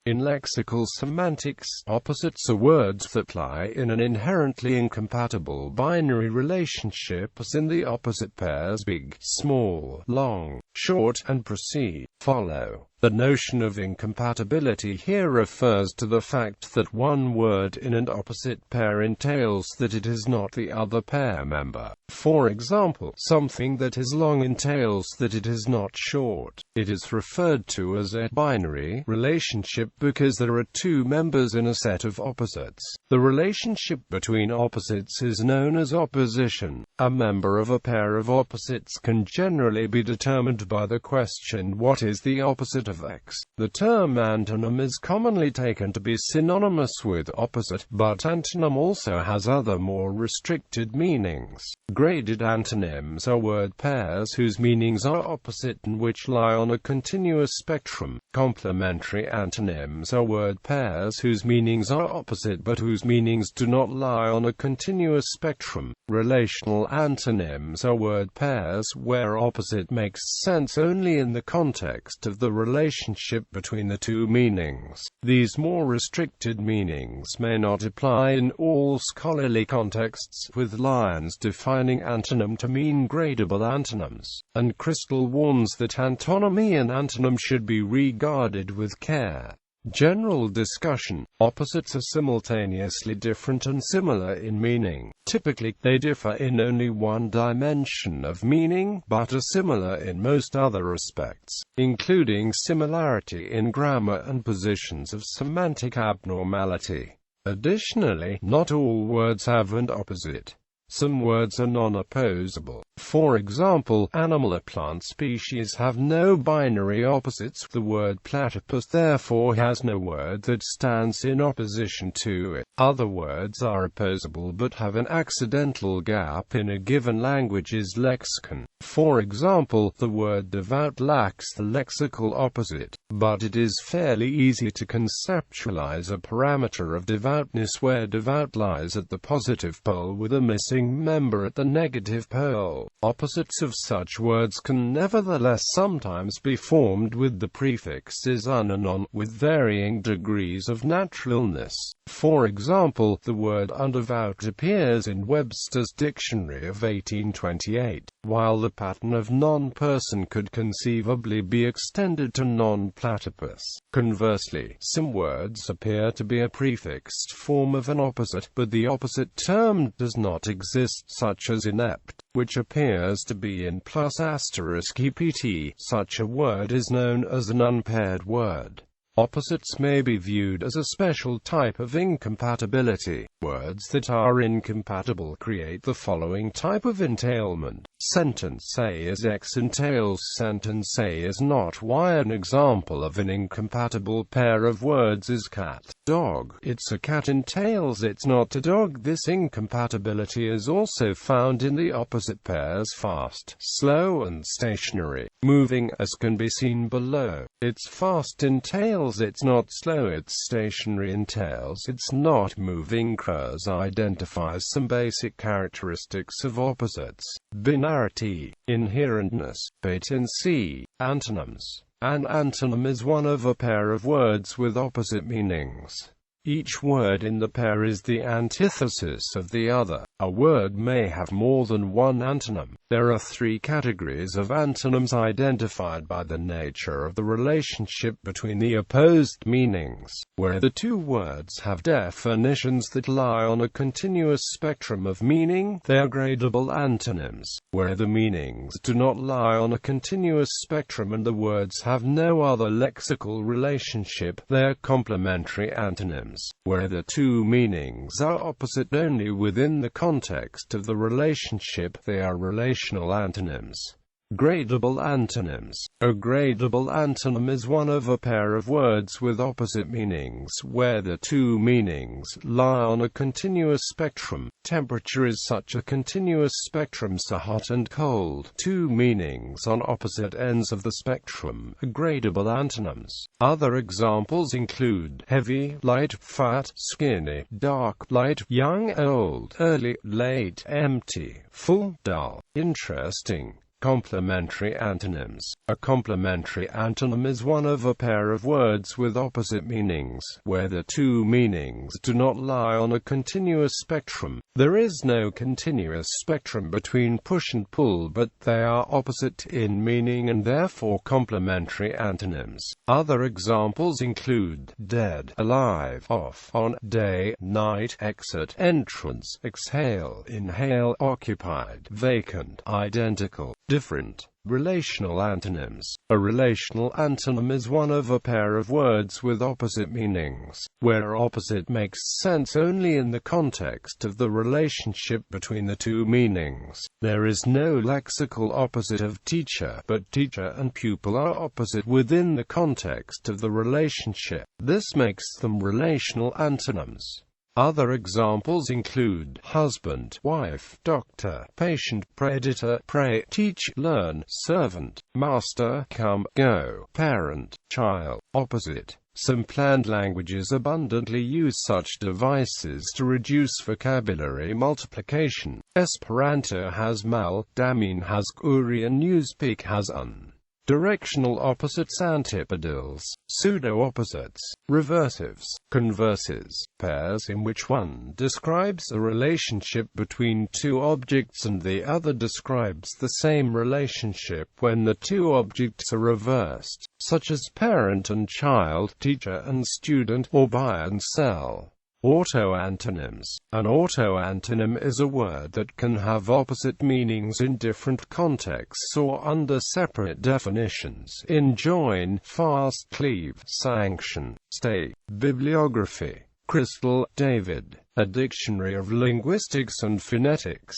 In lexical semantics, opposites are words that lie in an inherently incompatible binary relationship, as in the opposite pairs big, small, long, short, and precede, follow. The notion of incompatibility here refers to the fact that one word in an opposite pair entails that it is not the other pair member. For example, something that is long entails that it is not short. It is referred to as a binary relationship because there are two members in a set of opposites. The relationship between opposites is known as opposition. A member of a pair of opposites can generally be determined by the question, what is the opposite of X? The term antonym is commonly taken to be synonymous with opposite, but antonym also has other more restricted meanings. Graded antonyms are word pairs whose meanings are opposite and which lie on a continuous spectrum. Complementary antonyms are word pairs whose meanings are opposite but whose meanings do not lie on a continuous spectrum. Relational antonyms are word pairs where opposite makes sense only in the context of the relationship between the two meanings. These more restricted meanings may not apply in all scholarly contexts, with Lyons defining antonym to mean gradable antonyms, and Crystal warns that antonymy and antonym should be regarded with care. General discussion. Opposites are simultaneously different and similar in meaning. Typically, they differ in only one dimension of meaning, but are similar in most other respects, including similarity in grammar and positions of semantic abnormality. Additionally, not all words have an opposite. Some words are non-opposable. For example, animal or plant species have no binary opposites. The word platypus therefore has no word that stands in opposition to it. Other words are opposable but have an accidental gap in a given language's lexicon. For example, the word devout lacks the lexical opposite, but it is fairly easy to conceptualize a parameter of devoutness where devout lies at the positive pole with a missing member at the negative pole. Opposites of such words can nevertheless sometimes be formed with the prefixes un and on, with varying degrees of naturalness. For example, the word undevout appears in Webster's Dictionary of 1828, while the pattern of non-person could conceivably be extended to non-platypus. Conversely, some words appear to be a prefixed form of an opposite, but the opposite term does not exist, such as inept, which appears to be in plus asterisk ept. Such a word is known as an unpaired word. Opposites may be viewed as a special type of incompatibility. Words that are incompatible create the following type of entailment. Sentence A is X entails sentence A is not Y. An example of an incompatible pair of words is cat, dog. It's a cat entails it's not a dog. This incompatibility is also found in the opposite pairs fast, slow and stationary, moving, as can be seen below. It's fast entails it's not slow. It's stationary entails it's not moving. Crows identifies some basic characteristics of opposites. Binarity, inherentness, patency, antonyms. An antonym is one of a pair of words with opposite meanings. Each word in the pair is the antithesis of the other. A word may have more than one antonym. There are three categories of antonyms identified by the nature of the relationship between the opposed meanings. Where the two words have definitions that lie on a continuous spectrum of meaning, they are gradable antonyms. Where the meanings do not lie on a continuous spectrum and the words have no other lexical relationship, they are complementary antonyms. Where the two meanings are opposite only within the context of the relationship, they are relational antonyms. Gradable antonyms. A gradable antonym is one of a pair of words with opposite meanings, where the two meanings lie on a continuous spectrum. Temperature is such a continuous spectrum, so hot and cold. Two meanings on opposite ends of the spectrum are gradable antonyms. Other examples include heavy, light, fat, skinny, dark, light, young, old, early, late, empty, full, dull, interesting, Complementary antonyms. A complementary antonym is one of a pair of words with opposite meanings, where the two meanings do not lie on a continuous spectrum. There is no continuous spectrum between push and pull, but they are opposite in meaning and therefore complementary antonyms. Other examples include dead, alive, off, on, day, night, exit, entrance, exhale, inhale, occupied, vacant, identical, different. Relational antonyms. A relational antonym is one of a pair of words with opposite meanings, where opposite makes sense only in the context of the relationship between the two meanings. There is no lexical opposite of teacher, but teacher and pupil are opposite within the context of the relationship. This makes them relational antonyms. Other examples include husband, wife, doctor, patient, predator, prey, teach, learn, servant, master, come, go, parent, child. Opposite. Some planned languages abundantly use such devices to reduce vocabulary multiplication. Esperanto has mal, Damin has uri, and Newspeak has un. Directional opposites, antipodals, pseudo-opposites, reversives, converses, pairs in which one describes a relationship between two objects and the other describes the same relationship when the two objects are reversed, such as parent and child, teacher and student, or buy and sell. Autoantonyms. An autoantonym is a word that can have opposite meanings in different contexts or under separate definitions. Enjoin, fast, cleave, sanction, stay, bibliography. Crystal, David. A Dictionary of Linguistics and Phonetics.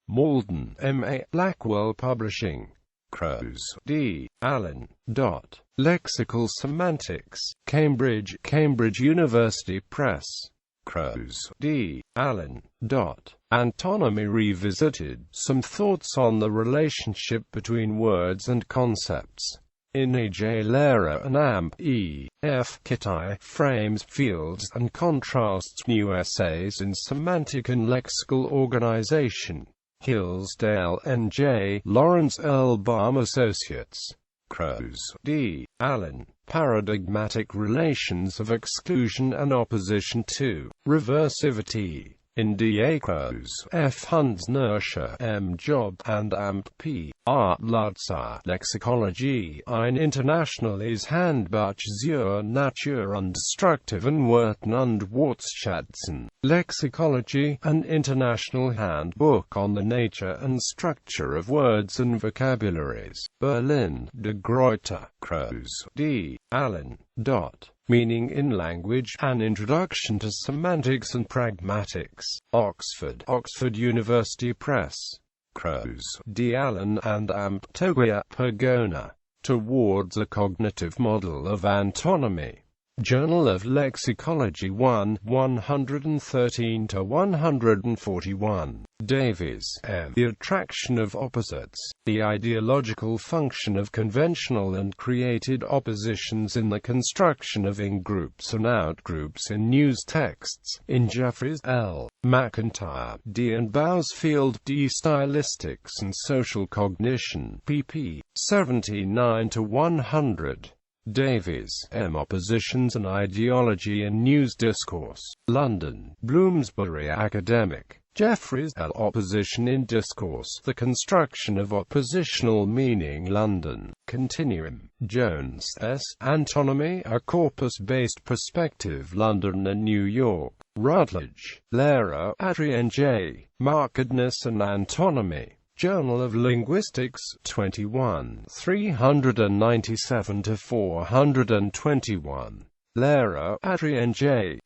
Malden, M.A. Blackwell Publishing. Crows, D. Allen. Lexical Semantics. Cambridge, Cambridge University Press. Crows, D. Allen. Antonymy Revisited. Some thoughts on the relationship between words and concepts. In A. J. Lehrer and Amp. E. F. Kittai, Frames, Fields, and Contrasts. New Essays in Semantic and Lexical Organization. Hillsdale, N.J. Lawrence L. Baum Associates. Crows, D. Allen. Paradigmatic Relations of Exclusion and Opposition to Reversivity. In D. A. Crows, F. Hans Nerscher, M. Job, and Amp. P. R. Lutzer. Lexicologie, ein internationales Handbuch zur Natur und structiven Worten und Wortschätzen. Lexicology, an international handbook on the nature and structure of words and vocabularies. Berlin, De Gruyter. Crows, D. Allen. Meaning in Language, An Introduction to Semantics and Pragmatics. Oxford, Oxford University Press. Crows, D. Allen and Amp. Togia, Pergona. Towards a Cognitive Model of Antonymy. Journal of Lexicology 1, 113–141. Davies, M. The Attraction of Opposites. The Ideological Function of Conventional and Created Oppositions in the Construction of In-Groups and Out-Groups in News Texts. In Jeffries, L. McIntyre, D. and Bousfield, D. Stylistics and Social Cognition. pp. 79–100. Davies, M. Oppositions and Ideology in News Discourse. London, Bloomsbury Academic. Jeffries, L. Opposition in Discourse. The Construction of Oppositional Meaning. London. Continuum. Jones, S. Antonymy, a Corpus-Based Perspective. London and New York. Routledge. Lehrer, Adrian J. Markedness and Antonymy. Journal of Linguistics, 21, 397–421. Lehrer, Adrian J.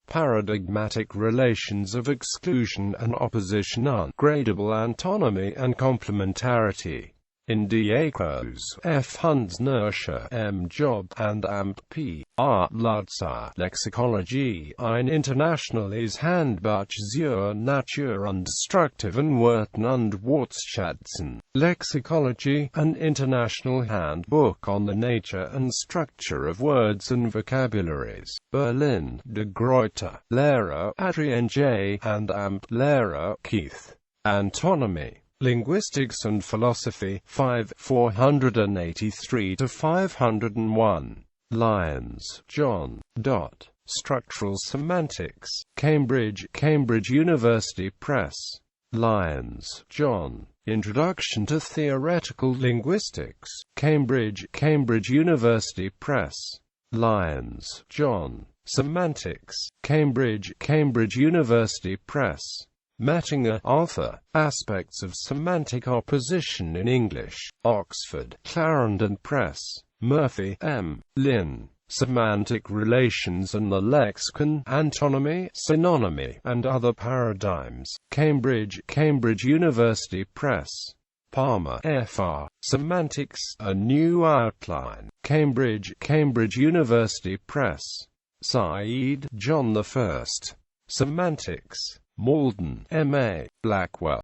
Paradigmatic Relations of Exclusion and Opposition. Ungradable Antonymy and Complementarity. In D. A. Crows, F. Hans Nerscher, M. Job, and Amp. P. R. Lutzer. Lexicologie, ein internationales Handbuch zur Natur und structiven Worten und Wortschätzen. Lexicology, an international handbook on the nature and structure of words and vocabularies. Berlin, De Gruyter. Lehrer, Adrian J. and Amp. Lehrer, Keith. Antonymy. Linguistics and Philosophy, 5, 483–501. Lyons, John. Structural Semantics. Cambridge University Press. Lyons, John. Introduction to Theoretical Linguistics. Cambridge University Press. Lyons, John. Semantics. Cambridge University Press. Mettinger, Arthur. Aspects of Semantic Opposition in English. Oxford, Clarendon Press. Murphy, M. Lynn. Semantic Relations and the Lexicon, Antonymy, Synonymy, and Other Paradigms. Cambridge University Press. Palmer, F.R. Semantics, A New Outline. Cambridge University Press. Said, John I. Semantics. Malden, M.A. Blackwell.